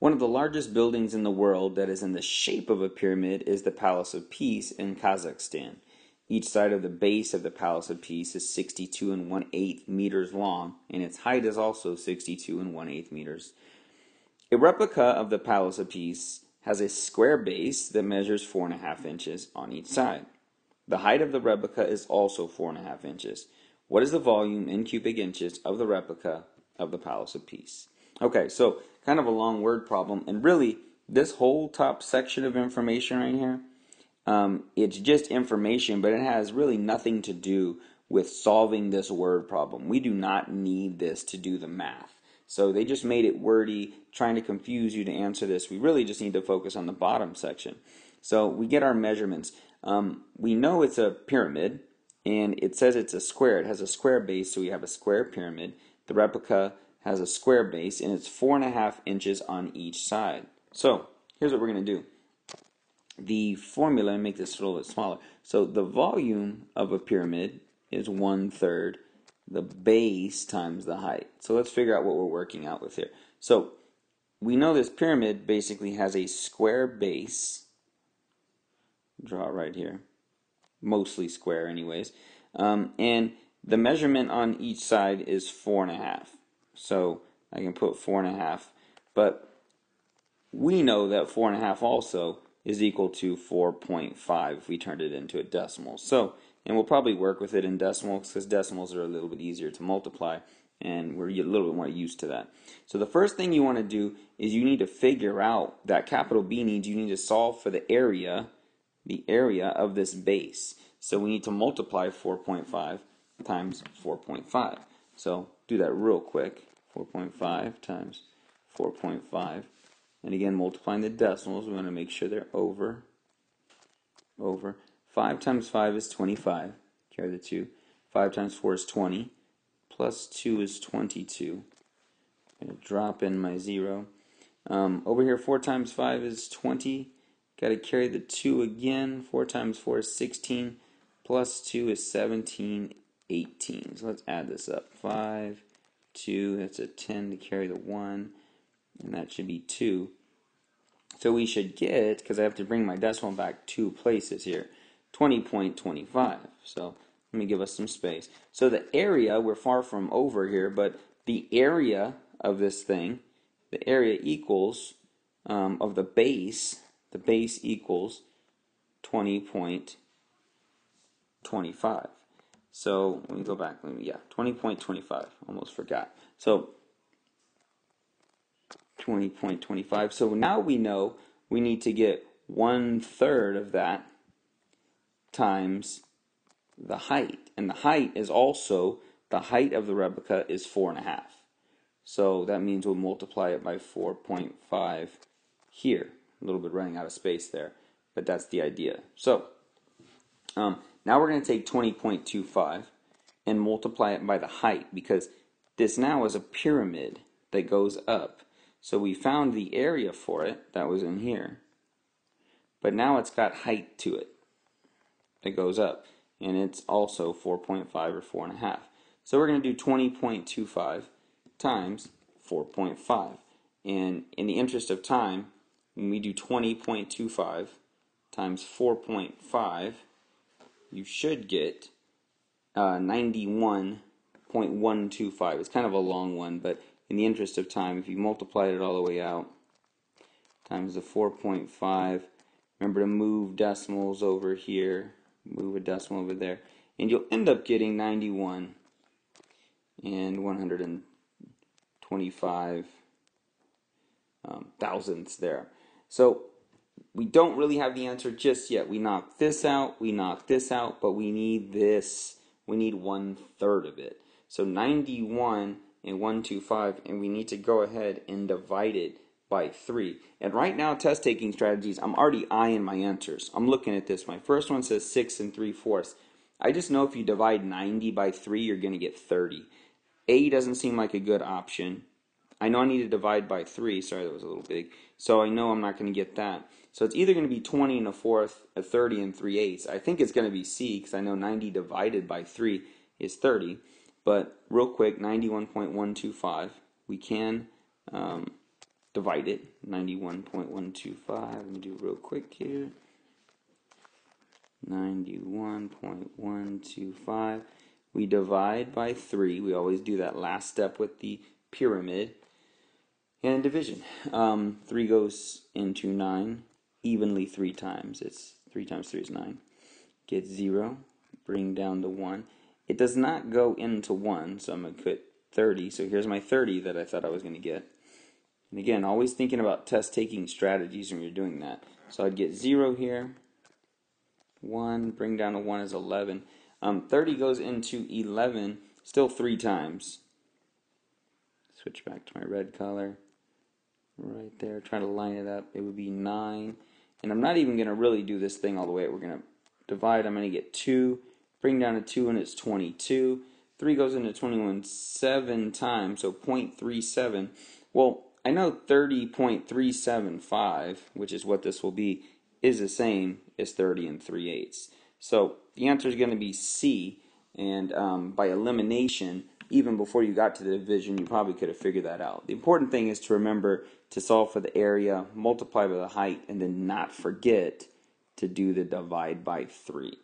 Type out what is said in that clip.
One of the largest buildings in the world that is in the shape of a pyramid is the Palace of Peace in Kazakhstan. Each side of the base of the Palace of Peace is 62 and 1/8 meters long, and its height is also 62 and 1/8 meters. A replica of the Palace of Peace has a square base that measures 4.5 inches on each side. The height of the replica is also 4.5 inches. What is the volume in cubic inches of the replica of the Palace of Peace? Okay, so kind of a long word problem, and really this whole top section of information right here, it's just information, but it has really nothing to do with solving this word problem. We do not need this to do the math. So they just made it wordy, trying to confuse you to answer this. We really just need to focus on the bottom section. So we get our measurements. We know it's a pyramid, and it says it's a square. It has a square base, so we have a square pyramid. The replica has a square base, and it's 4.5 inches on each side. So here's what we're going to do. The formula, and make this a little bit smaller. So the volume of a pyramid is 1/3 the base times the height. So let's figure out what we're working out with here. So we know this pyramid basically has a square base. Draw it right here. Mostly square anyways. And the measurement on each side is 4.5. So I can put 4.5. But we know that 4.5 also is equal to 4.5 if we turned it into a decimal. So, and we'll probably work with it in decimals because decimals are a little bit easier to multiply, and we're a little bit more used to that. So the first thing you want to do is you need to figure out that capital B needs, you need to solve for the area of this base. So we need to multiply 4.5 times 4.5. So do that real quick. 4.5 times 4.5. And again, multiplying the decimals, we want to make sure they're over. 5 times 5 is 25. Carry the 2. 5 times 4 is 20. Plus 2 is 22. I'm going to drop in my 0. Over here, 4 times 5 is 20. Got to carry the 2 again. 4 times 4 is 16. Plus 2 is 17, 18. So let's add this up. 5, 2, that's a 10 to carry the 1. And that should be 2. So we should get, because I have to bring my decimal back 2 places here, 20.25. So let me give us some space. So the area, we're far from over here, but the area of this thing, the area equals, of the base equals 20.25. So let me go back. 20.25. Almost forgot. So 20.25. So now we know we need to get 1/3 of that times the height. And the height is also, the height of the replica is 4.5. So that means we'll multiply it by 4.5 here. A little bit running out of space there, but that's the idea. So now we're going to take 20.25 and multiply it by the height, because this now is a pyramid that goes up. So we found the area for it, that was in here, but now it's got height to it that goes up, and it's also 4.5 or 4.5. So we're going to do 20.25 times 4.5. And in the interest of time, when we do 20.25 times 4.5, you should get 91.125. It's kind of a long one, but in the interest of time, if you multiply it all the way out, times the 4.5, remember to move decimals over here, move a decimal over there, and you'll end up getting 91 and 125 thousandths there. So we don't really have the answer just yet. We knocked this out, but we need this. We need 1/3 of it. So 91 and 125, and we need to go ahead and divide it by 3. And right now, test taking strategies, I'm already eyeing my answers. I'm looking at this. My first one says 6 3/4. I just know if you divide 90 by 3, you're going to get 30. A doesn't seem like a good option. I know I need to divide by 3. Sorry, that was a little big. So I know I'm not going to get that. So it's either going to be 20 1/4, a 30 3/8. I think it's going to be C, because I know 90 divided by 3 is 30. But real quick, 91.125. We can divide it. 91.125. Let me do real quick here. 91.125. We divide by 3. We always do that last step with the pyramid. And division. 3 goes into 9 evenly 3 times. It's 3 times 3 is 9. Get 0. Bring down the 1. It does not go into 1, so I'm going to put 30. So here's my 30 that I thought I was going to get. And again, always thinking about test-taking strategies when you're doing that. So I'd get 0 here. 1, bring down a 1 is 11. 30 goes into 11, still 3 times. Switch back to my red color. Right there, try to line it up. It would be 9. And I'm not even going to really do this thing all the way. We're going to divide. I'm going to get 2. Bring down a 2 and it's 22. 3 goes into 21 7 times, so 0.37. Well, I know 30.375, which is what this will be, is the same as 30 and 3/8. So the answer is going to be C, and by elimination, even before you got to the division, you probably could have figured that out. The important thing is to remember to solve for the area, multiply by the height, and then not forget to do the divide by 3.